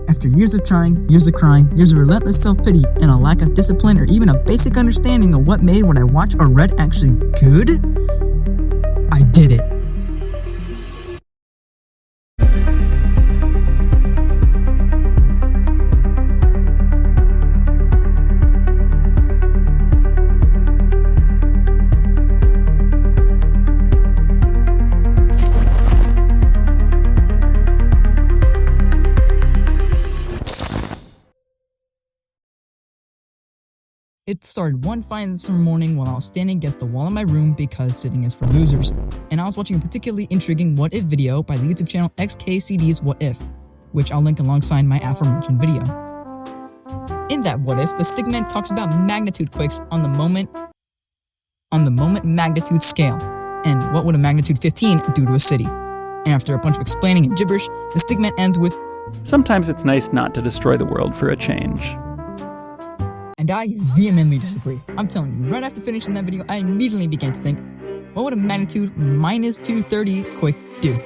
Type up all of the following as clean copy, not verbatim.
After years of trying, years of crying, years of relentless self-pity, and a lack of discipline or even a basic understanding of what made what I watched or read actually good, I did it. It started one fine summer morning while I was standing against the wall in my room because sitting is for losers, and I was watching a particularly intriguing What If video by the YouTube channel xkcd's What If, which I'll link alongside my aforementioned video. In that What If, the stickman talks about magnitude quakes on the moment magnitude scale, and what would a magnitude 15 do to a city. And after a bunch of explaining and gibberish, the stickman ends with, "Sometimes it's nice not to destroy the world for a change." And I vehemently disagree. I'm telling you, right after finishing that video, I immediately began to think, what would a magnitude minus 230 quake do?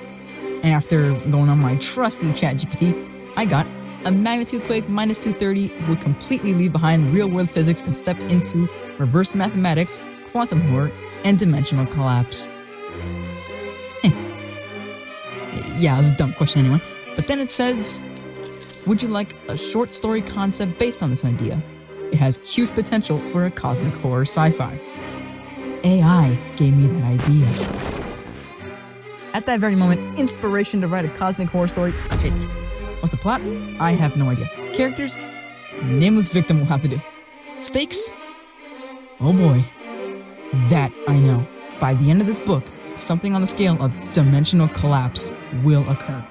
And after going on my trusty ChatGPT, I got a magnitude quake minus 230 would completely leave behind real-world physics and step into reverse mathematics, quantum horror, and dimensional collapse. Yeah, it was a dumb question anyway. But then it says, would you like a short story concept based on this idea? It has huge potential for a cosmic horror sci-fi. AI gave me that idea. At that very moment, inspiration to write a cosmic horror story hit. What's the plot? I have no idea. Characters? Nameless victim will have to do. Stakes? Oh boy. That I know. By the end of this book, something on the scale of dimensional collapse will occur.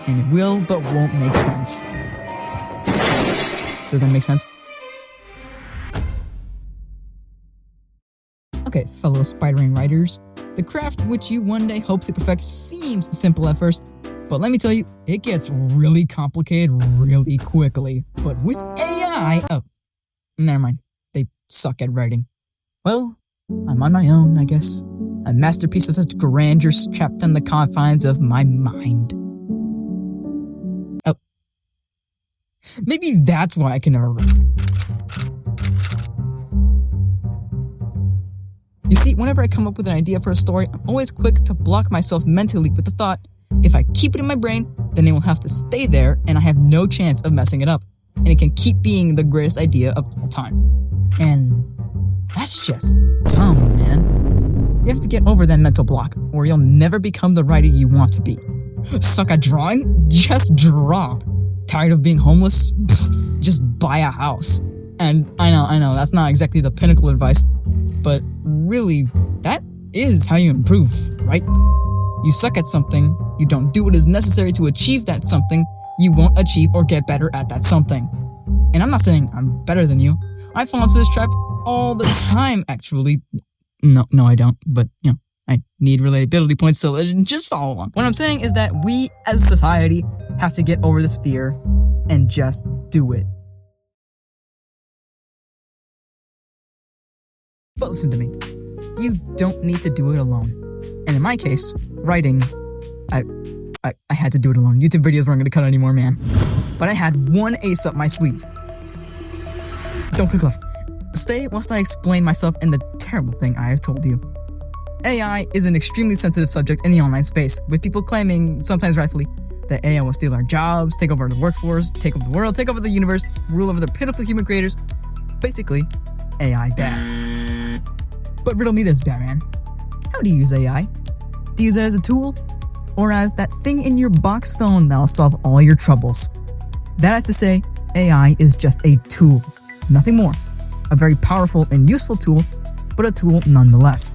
And it will, but won't make sense. Does that make sense? Okay, fellow spidering writers, the craft which you one day hope to perfect seems simple at first, but let me tell you, it gets really complicated really quickly. But with AI, oh, never mind, they suck at writing. Well, I'm on my own, I guess. A masterpiece of such grandeur trapped in the confines of my mind. Oh, maybe that's why I can never write. You see, whenever I come up with an idea for a story, I'm always quick to block myself mentally with the thought, if I keep it in my brain, then it will have to stay there and I have no chance of messing it up. And it can keep being the greatest idea of all time. And that's just dumb, man. You have to get over that mental block, or you'll never become the writer you want to be. Suck at drawing? Just draw. Tired of being homeless? Pfft, just buy a house. And I know, that's not exactly the pinnacle advice, but really, that is how you improve, right? You suck at something, you don't do what is necessary to achieve that something, you won't achieve or get better at that something. And I'm not saying I'm better than you. I fall into this trap all the time, actually. No, I don't, but, I need relatability points, so just follow along. What I'm saying is that we, as a society, have to get over this fear and just do it. But listen to me, you don't need to do it alone. And in my case, writing, I had to do it alone. YouTube videos weren't going to cut anymore, man. But I had one ace up my sleeve. Don't click left. Stay whilst I explain myself and the terrible thing I have told you. AI is an extremely sensitive subject in the online space, with people claiming, sometimes rightfully, that AI will steal our jobs, take over the workforce, take over the world, take over the universe, rule over the pitiful human creators. Basically, AI bad. But riddle me this, Batman. How do you use AI? Do you use it as a tool? Or as that thing in your box phone that'll solve all your troubles? That is to say, AI is just a tool, nothing more. A very powerful and useful tool, but a tool nonetheless.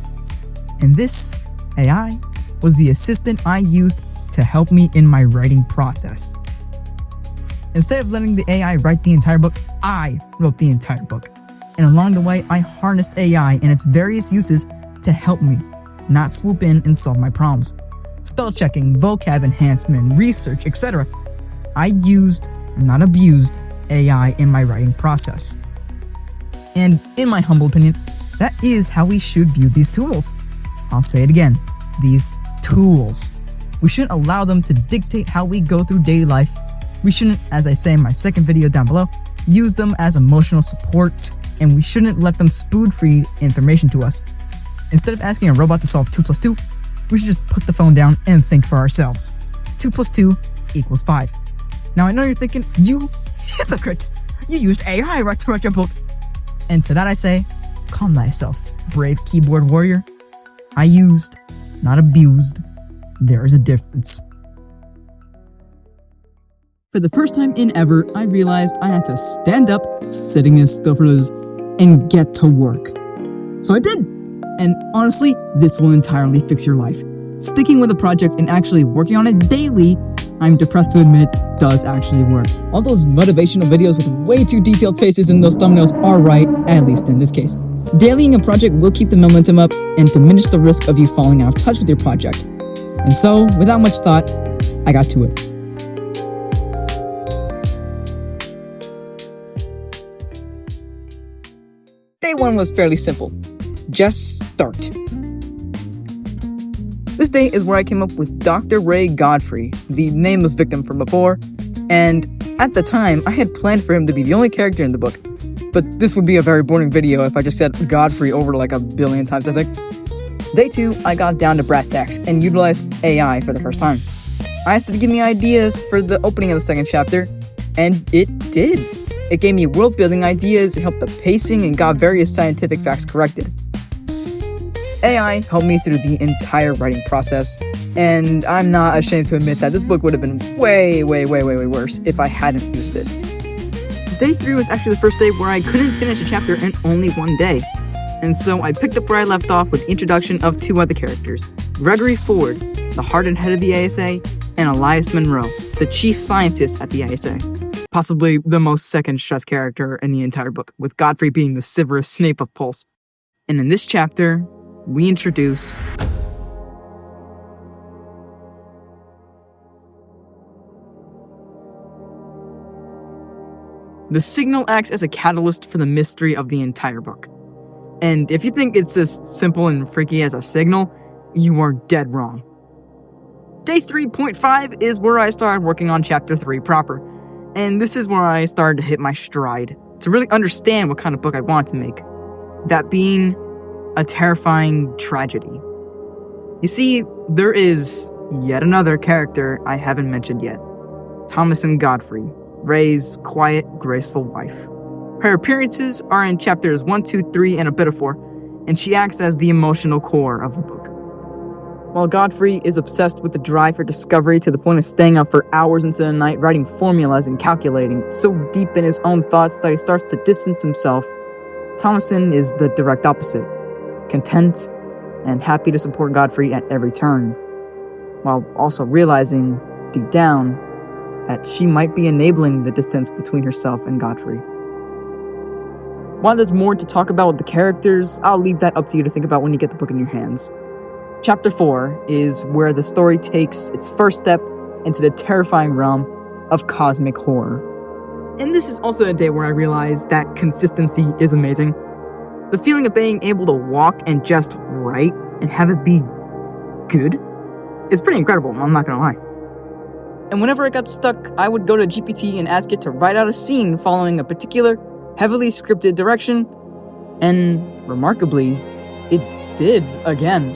And this AI was the assistant I used to help me in my writing process. Instead of letting the AI write the entire book, I wrote the entire book. And along the way, I harnessed AI and its various uses to help me, not swoop in and solve my problems. Spell checking, vocab enhancement, research, etc. I used, not abused, AI in my writing process. And in my humble opinion, that is how we should view these tools. I'll say it again, these tools. We shouldn't allow them to dictate how we go through daily life We shouldn't, as I say in my second video down below, use them as emotional support, and we shouldn't let them spoon-feed information to us. Instead of asking a robot to solve 2 plus 2, we should just put the phone down and think for ourselves. 2 plus 2 equals 5. Now I know you're thinking, you hypocrite! You used AI to write your book! And to that I say, calm thyself, brave keyboard warrior. I used, not abused. There is a difference. For the first time in ever, I realized I had to stand up, sitting as still for lose, and get to work. So I did! And honestly, this will entirely fix your life. Sticking with a project and actually working on it daily, I'm depressed to admit, does actually work. All those motivational videos with way too detailed faces in those thumbnails are right, at least in this case. Dailying a project will keep the momentum up and diminish the risk of you falling out of touch with your project. And so, without much thought, I got to it. Day 1 was fairly simple. Just start. This day is where I came up with Dr. Ray Godfrey, the nameless victim from before, and at the time, I had planned for him to be the only character in the book. But this would be a very boring video if I just said Godfrey over like a billion times, I think. Day 2, I got down to brass tacks and utilized AI for the first time. I asked it to give me ideas for the opening of the second chapter, and it did. It gave me world-building ideas, it helped the pacing, and got various scientific facts corrected. AI helped me through the entire writing process, and I'm not ashamed to admit that this book would have been way worse if I hadn't used it. Day 3 was actually the first day where I couldn't finish a chapter in only one day, and so I picked up where I left off with the introduction of 2 other characters, Gregory Ford, the heart and head of the ASA, and Elias Monroe, the chief scientist at the ASA. Possibly the most second-stressed character in the entire book, with Godfrey being the Severus Snape of Pulse. And in this chapter, we introduce the signal acts as a catalyst for the mystery of the entire book. And if you think it's as simple and freaky as a signal, you are dead wrong. Day 3.5 is where I started working on chapter 3 proper. And this is where I started to hit my stride, to really understand what kind of book I want to make. That being a terrifying tragedy. You see, there is yet another character I haven't mentioned yet. Thomasin Godfrey, Ray's quiet, graceful wife. Her appearances are in chapters 1, 2, 3, and a bit of 4, and she acts as the emotional core of the book. While Godfrey is obsessed with the drive for discovery to the point of staying up for hours into the night writing formulas and calculating, so deep in his own thoughts that he starts to distance himself, Thomasin is the direct opposite, content and happy to support Godfrey at every turn, while also realizing, deep down, that she might be enabling the distance between herself and Godfrey. While there's more to talk about with the characters, I'll leave that up to you to think about when you get the book in your hands. Chapter 4 is where the story takes its first step into the terrifying realm of cosmic horror. And this is also a day where I realized that consistency is amazing. The feeling of being able to walk and just write and have it be good is pretty incredible, I'm not gonna lie. And whenever I got stuck, I would go to GPT and ask it to write out a scene following a particular, heavily scripted direction, and remarkably, it did again.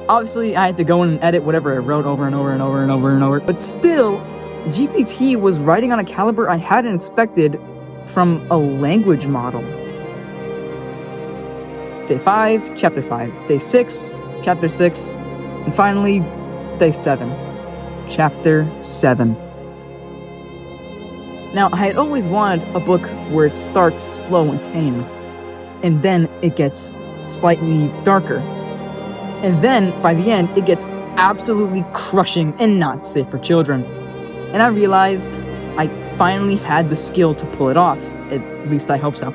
Obviously, I had to go in and edit whatever I wrote over and over, but still, GPT was writing on a caliber I hadn't expected from a language model. Day 5, Chapter 5. Day 6, Chapter 6. And finally, Day 7, Chapter 7. Now, I had always wanted a book where it starts slow and tame, and then it gets slightly darker. And then, by the end, it gets absolutely crushing and not safe for children. And I realized I finally had the skill to pull it off. At least I hope so.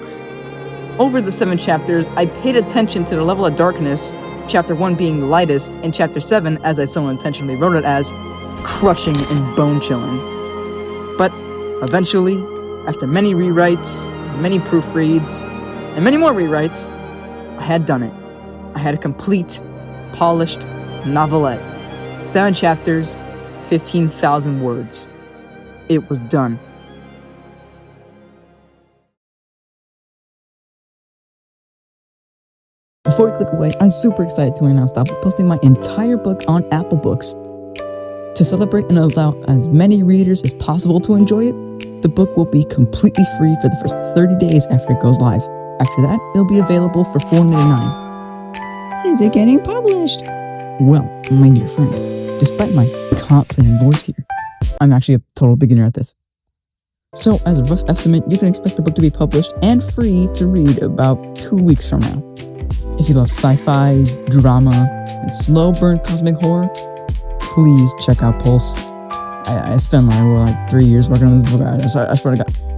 Over the 7 chapters, I paid attention to the level of darkness, chapter 1 being the lightest, and chapter 7, as I so intentionally wrote it as, crushing and bone-chilling. But eventually, after many rewrites, many proofreads, and many more rewrites, I had done it. I had a complete, polished novelette. 7 chapters, 15,000 words. it was done. Before you click away, I'm super excited to announce that I'll be posting my entire book on Apple Books. To celebrate and allow as many readers as possible to enjoy it, the book will be completely free for the first 30 days after it goes live. After that, it'll be available for $4.99. When is it getting published? Well, my dear friend, despite my confident voice here, I'm actually a total beginner at this. So, as a rough estimate, you can expect the book to be published and free to read about 2 weeks from now. If you love sci-fi, drama, and slow burn cosmic horror, please check out Pulse. I spent like 3 years working on this book. I swear to God.